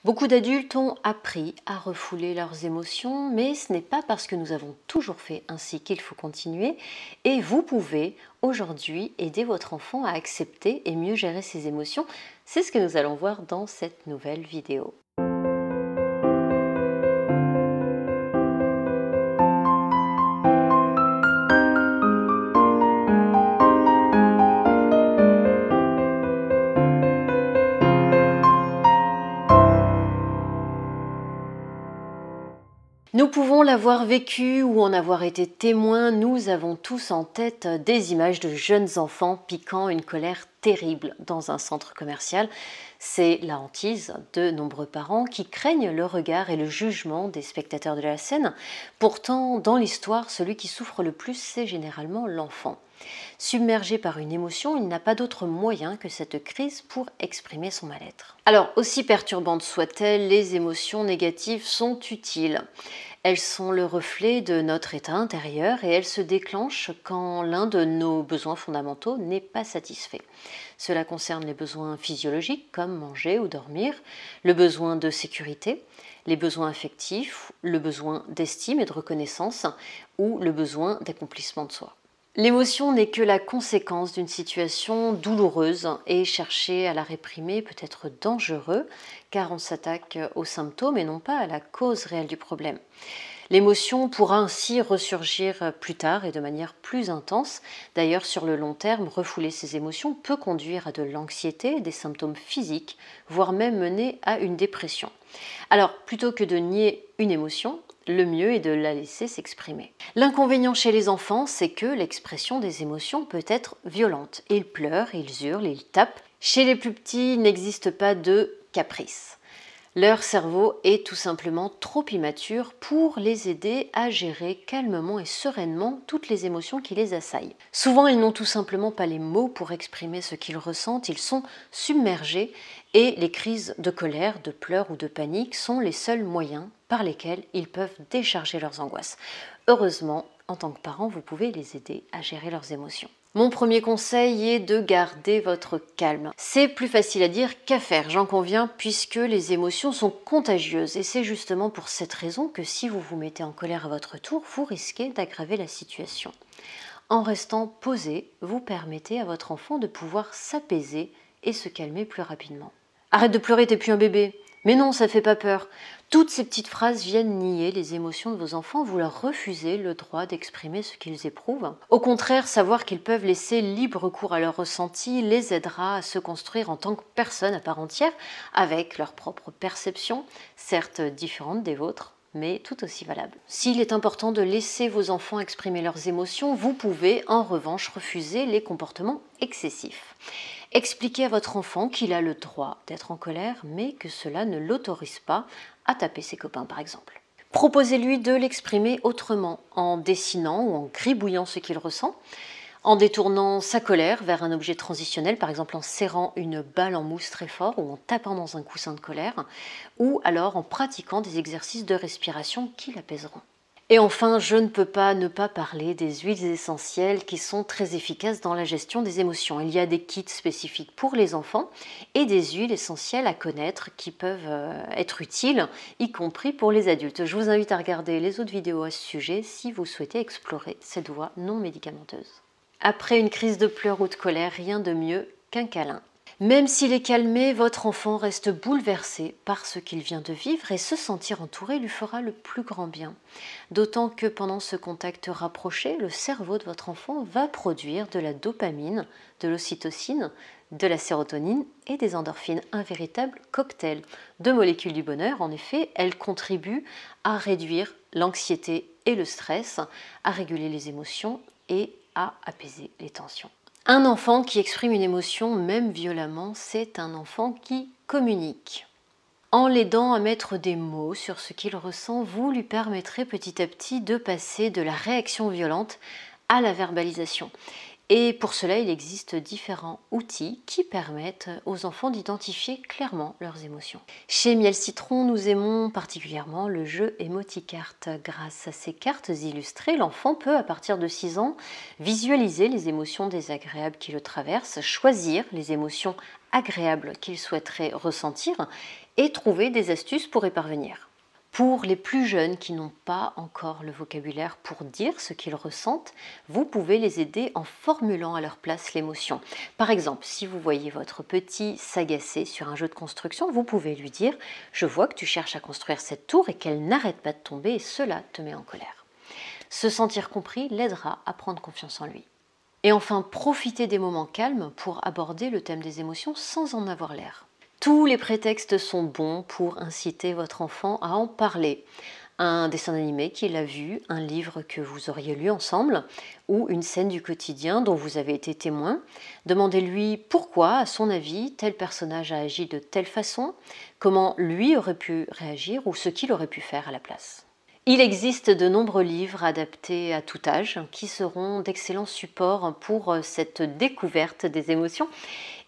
Beaucoup d'adultes ont appris à refouler leurs émotions, mais ce n'est pas parce que nous avons toujours fait ainsi qu'il faut continuer. Et vous pouvez aujourd'hui aider votre enfant à accepter et mieux gérer ses émotions. C'est ce que nous allons voir dans cette nouvelle vidéo. Nous pouvons l'avoir vécu ou en avoir été témoins, nous avons tous en tête des images de jeunes enfants piquant une colère terrible dans un centre commercial. C'est la hantise de nombreux parents qui craignent le regard et le jugement des spectateurs de la scène. Pourtant, dans l'histoire, celui qui souffre le plus, c'est généralement l'enfant. Submergé par une émotion, il n'a pas d'autre moyen que cette crise pour exprimer son mal-être. Alors, aussi perturbantes soient-elles, les émotions négatives sont utiles. Elles sont le reflet de notre état intérieur et elles se déclenchent quand l'un de nos besoins fondamentaux n'est pas satisfait. Cela concerne les besoins physiologiques comme manger ou dormir, le besoin de sécurité, les besoins affectifs, le besoin d'estime et de reconnaissance ou le besoin d'accomplissement de soi. L'émotion n'est que la conséquence d'une situation douloureuse et chercher à la réprimer peut être dangereux car on s'attaque aux symptômes et non pas à la cause réelle du problème. L'émotion pourra ainsi ressurgir plus tard et de manière plus intense. D'ailleurs, sur le long terme, refouler ces émotions peut conduire à de l'anxiété, des symptômes physiques, voire même mener à une dépression. Alors, plutôt que de nier une émotion, le mieux est de la laisser s'exprimer. L'inconvénient chez les enfants, c'est que l'expression des émotions peut être violente. Ils pleurent, ils hurlent, ils tapent. Chez les plus petits, il n'existe pas de caprice. Leur cerveau est tout simplement trop immature pour les aider à gérer calmement et sereinement toutes les émotions qui les assaillent. Souvent, ils n'ont tout simplement pas les mots pour exprimer ce qu'ils ressentent, ils sont submergés et les crises de colère, de pleurs ou de panique sont les seuls moyens par lesquels ils peuvent décharger leurs angoisses. Heureusement, en tant que parent, vous pouvez les aider à gérer leurs émotions. Mon premier conseil est de garder votre calme. C'est plus facile à dire qu'à faire, j'en conviens, puisque les émotions sont contagieuses. Et c'est justement pour cette raison que si vous vous mettez en colère à votre tour, vous risquez d'aggraver la situation. En restant posé, vous permettez à votre enfant de pouvoir s'apaiser et se calmer plus rapidement. Arrête de pleurer, t'es plus un bébé. Mais non, ça fait pas peur. Toutes ces petites phrases viennent nier les émotions de vos enfants, vous leur refusez le droit d'exprimer ce qu'ils éprouvent. Au contraire, savoir qu'ils peuvent laisser libre cours à leurs ressentis les aidera à se construire en tant que personne à part entière, avec leurs propres perceptions, certes différentes des vôtres, mais tout aussi valables. S'il est important de laisser vos enfants exprimer leurs émotions, vous pouvez en revanche refuser les comportements excessifs. Expliquez à votre enfant qu'il a le droit d'être en colère, mais que cela ne l'autorise pas à taper ses copains par exemple. Proposez-lui de l'exprimer autrement, en dessinant ou en gribouillant ce qu'il ressent, en détournant sa colère vers un objet transitionnel, par exemple en serrant une balle en mousse très fort ou en tapant dans un coussin de colère, ou alors en pratiquant des exercices de respiration qui l'apaiseront. Et enfin, je ne peux pas ne pas parler des huiles essentielles qui sont très efficaces dans la gestion des émotions. Il y a des kits spécifiques pour les enfants et des huiles essentielles à connaître qui peuvent être utiles, y compris pour les adultes. Je vous invite à regarder les autres vidéos à ce sujet si vous souhaitez explorer cette voie non médicamenteuse. Après une crise de pleurs ou de colère, rien de mieux qu'un câlin. Même s'il est calmé, votre enfant reste bouleversé par ce qu'il vient de vivre et se sentir entouré lui fera le plus grand bien. D'autant que pendant ce contact rapproché, le cerveau de votre enfant va produire de la dopamine, de l'ocytocine, de la sérotonine et des endorphines. Un véritable cocktail de molécules du bonheur. En effet, elles contribuent à réduire l'anxiété et le stress, à réguler les émotions et à apaiser les tensions. Un enfant qui exprime une émotion, même violemment, c'est un enfant qui communique. En l'aidant à mettre des mots sur ce qu'il ressent, vous lui permettrez petit à petit de passer de la réaction violente à la verbalisation. Et pour cela, il existe différents outils qui permettent aux enfants d'identifier clairement leurs émotions. Chez Miel Citron, nous aimons particulièrement le jeu Emoticart. Grâce à ces cartes illustrées, l'enfant peut, à partir de 6 ans, visualiser les émotions désagréables qui le traversent, choisir les émotions agréables qu'il souhaiterait ressentir et trouver des astuces pour y parvenir. Pour les plus jeunes qui n'ont pas encore le vocabulaire pour dire ce qu'ils ressentent, vous pouvez les aider en formulant à leur place l'émotion. Par exemple, si vous voyez votre petit s'agacer sur un jeu de construction, vous pouvez lui dire « Je vois que tu cherches à construire cette tour et qu'elle n'arrête pas de tomber et cela te met en colère ». Se sentir compris l'aidera à prendre confiance en lui. Et enfin, profitez des moments calmes pour aborder le thème des émotions sans en avoir l'air. Tous les prétextes sont bons pour inciter votre enfant à en parler. Un dessin animé qu'il a vu, un livre que vous auriez lu ensemble, ou une scène du quotidien dont vous avez été témoin. Demandez-lui pourquoi, à son avis, tel personnage a agi de telle façon, comment lui aurait pu réagir ou ce qu'il aurait pu faire à la place. Il existe de nombreux livres adaptés à tout âge qui seront d'excellents supports pour cette découverte des émotions.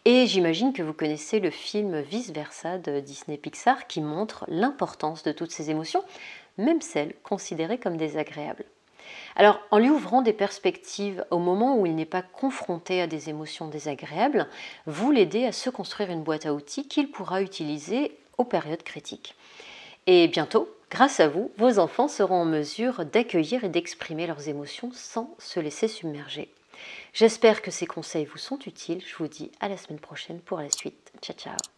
Et j'imagine que vous connaissez le film Vice Versa de Disney Pixar qui montre l'importance de toutes ces émotions, même celles considérées comme désagréables. Alors, en lui ouvrant des perspectives au moment où il n'est pas confronté à des émotions désagréables, vous l'aidez à se construire une boîte à outils qu'il pourra utiliser aux périodes critiques. Et bientôt, grâce à vous, vos enfants seront en mesure d'accueillir et d'exprimer leurs émotions sans se laisser submerger. J'espère que ces conseils vous sont utiles. Je vous dis à la semaine prochaine pour la suite. Ciao, ciao.